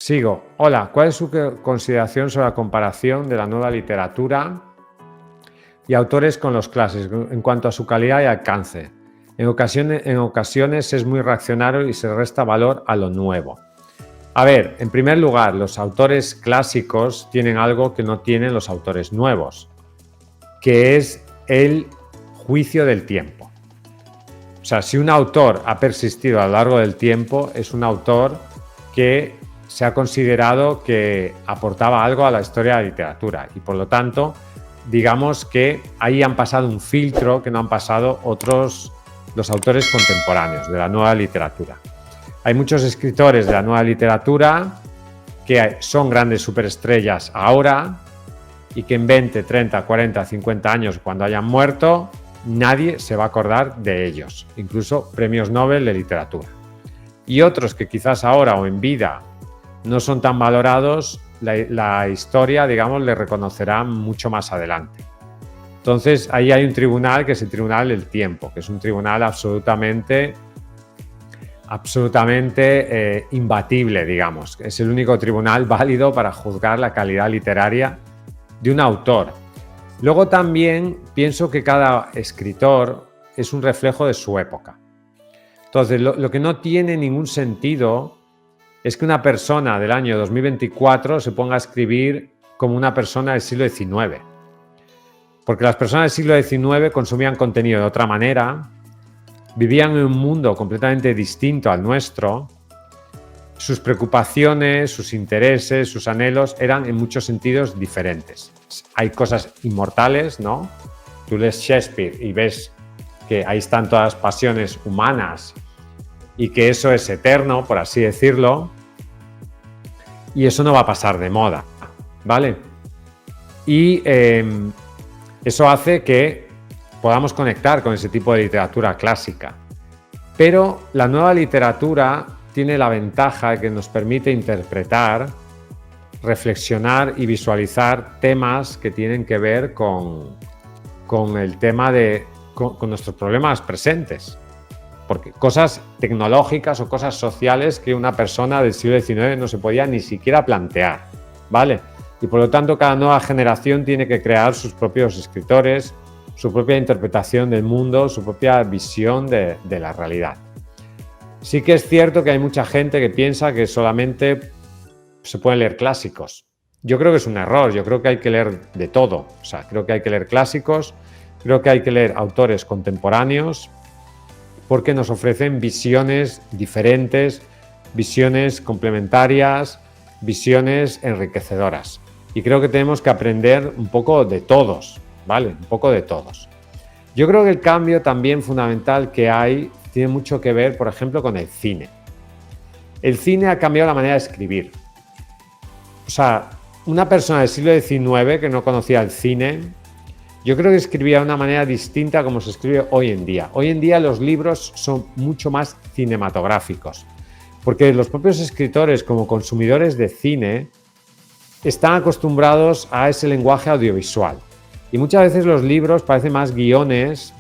Sigo. Hola, ¿cuál es su consideración sobre la comparación de la nueva literatura y autores con los clásicos en cuanto a su calidad y alcance? En ocasiones es muy reaccionario y se resta valor a lo nuevo. A ver, en primer lugar, los autores clásicos tienen algo que no tienen los autores nuevos, que es el juicio del tiempo. O sea, si un autor ha persistido a lo largo del tiempo, es un autor que se ha considerado que aportaba algo a la historia de la literatura y por lo tanto, digamos que ahí han pasado un filtro que no han pasado los autores contemporáneos de la nueva literatura. Hay muchos escritores de la nueva literatura que son grandes superestrellas ahora y que en 20, 30, 40, 50 años, cuando hayan muerto, nadie se va a acordar de ellos, incluso premios Nobel de literatura. Y otros que quizás ahora o en vida no son tan valorados, la historia, digamos, le reconocerá mucho más adelante. Entonces, ahí hay un tribunal que es el Tribunal del Tiempo, que es un tribunal absolutamente imbatible, digamos. Es el único tribunal válido para juzgar la calidad literaria de un autor. Luego también pienso que cada escritor es un reflejo de su época. Entonces, lo que no tiene ningún sentido es que una persona del año 2024 se ponga a escribir como una persona del siglo XIX. Porque las personas del siglo XIX consumían contenido de otra manera, vivían en un mundo completamente distinto al nuestro, sus preocupaciones, sus intereses, sus anhelos eran en muchos sentidos diferentes. Hay cosas inmortales, ¿no? Tú lees Shakespeare y ves que ahí están todas las pasiones humanas y que eso es eterno, por así decirlo, y eso no va a pasar de moda, ¿vale? Y eso hace que podamos conectar con ese tipo de literatura clásica. Pero la nueva literatura tiene la ventaja de que nos permite interpretar, reflexionar y visualizar temas que tienen que ver con el tema con nuestros problemas presentes. Porque cosas tecnológicas o cosas sociales que una persona del siglo XIX no se podía ni siquiera plantear, ¿vale? Y por lo tanto cada nueva generación tiene que crear sus propios escritores, su propia interpretación del mundo, su propia visión de la realidad. Sí que es cierto que hay mucha gente que piensa que solamente se pueden leer clásicos. Yo creo que es un error, yo creo que hay que leer de todo. O sea, creo que hay que leer clásicos, creo que hay que leer autores contemporáneos, porque nos ofrecen visiones diferentes, visiones complementarias, visiones enriquecedoras. Y creo que tenemos que aprender un poco de todos, ¿vale? Un poco de todos. Yo creo que el cambio también fundamental que hay tiene mucho que ver, por ejemplo, con el cine. El cine ha cambiado la manera de escribir. O sea, una persona del siglo XIX que no conocía el cine, yo creo que escribía de una manera distinta a como se escribe hoy en día. Hoy en día los libros son mucho más cinematográficos, porque los propios escritores como consumidores de cine están acostumbrados a ese lenguaje audiovisual. Y muchas veces los libros parecen más guiones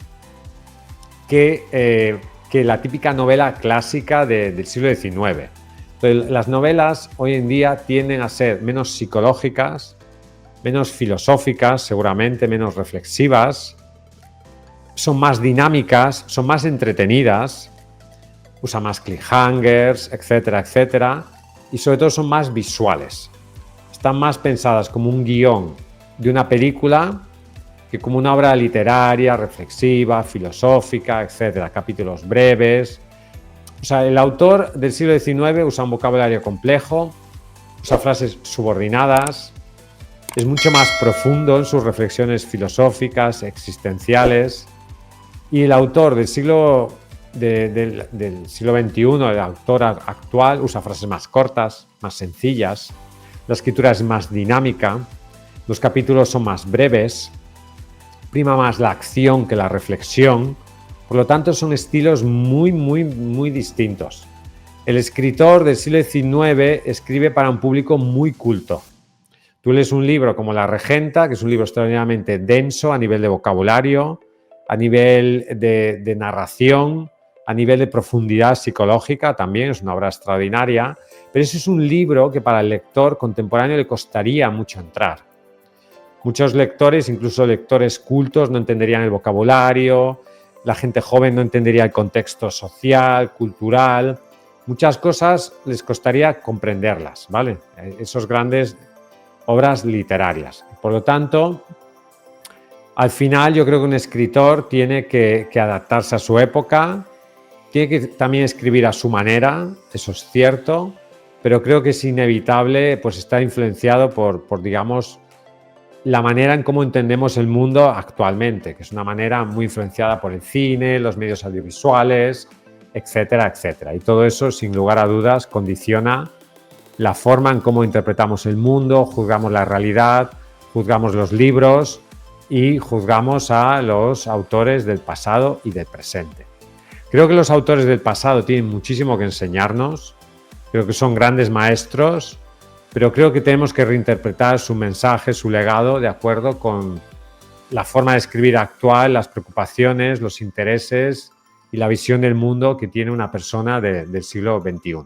que la típica novela clásica del siglo XIX. Entonces, las novelas hoy en día tienden a ser menos psicológicas, menos filosóficas, seguramente menos reflexivas, son más dinámicas, son más entretenidas, usan más cliffhangers, etcétera, etcétera, y sobre todo son más visuales. Están más pensadas como un guión de una película que como una obra literaria, reflexiva, filosófica, etcétera, capítulos breves. O sea, el autor del siglo XIX usa un vocabulario complejo, usa frases subordinadas, es mucho más profundo en sus reflexiones filosóficas, existenciales, y el autor del siglo XXI, el autor actual, usa frases más cortas, más sencillas, la escritura es más dinámica, los capítulos son más breves, prima más la acción que la reflexión, por lo tanto son estilos muy distintos. El escritor del siglo XIX escribe para un público muy culto. Tú lees un libro como La Regenta, que es un libro extraordinariamente denso a nivel de vocabulario, a nivel de narración, a nivel de profundidad psicológica, también es una obra extraordinaria, Pero ese es un libro que para el lector contemporáneo le costaría mucho entrar. Muchos lectores, incluso lectores cultos, no entenderían el vocabulario, la gente joven no entendería el contexto social, cultural. Muchas cosas les costaría comprenderlas, ¿vale? Esas grandes obras literarias. Por lo tanto, al final yo creo que un escritor tiene que adaptarse a su época, tiene que también escribir a su manera, eso es cierto, pero creo que es inevitable pues estar influenciado por digamos, la manera en cómo entendemos el mundo actualmente, que es una manera muy influenciada por el cine, los medios audiovisuales, etcétera, etcétera. Y todo eso, sin lugar a dudas, condiciona la forma en cómo interpretamos el mundo, juzgamos la realidad, juzgamos los libros y juzgamos a los autores del pasado y del presente. Creo que los autores del pasado tienen muchísimo que enseñarnos, creo que son grandes maestros, pero creo que tenemos que reinterpretar su mensaje, su legado, de acuerdo con la forma de escribir actual, las preocupaciones, los intereses y la visión del mundo que tiene una persona del siglo XXI.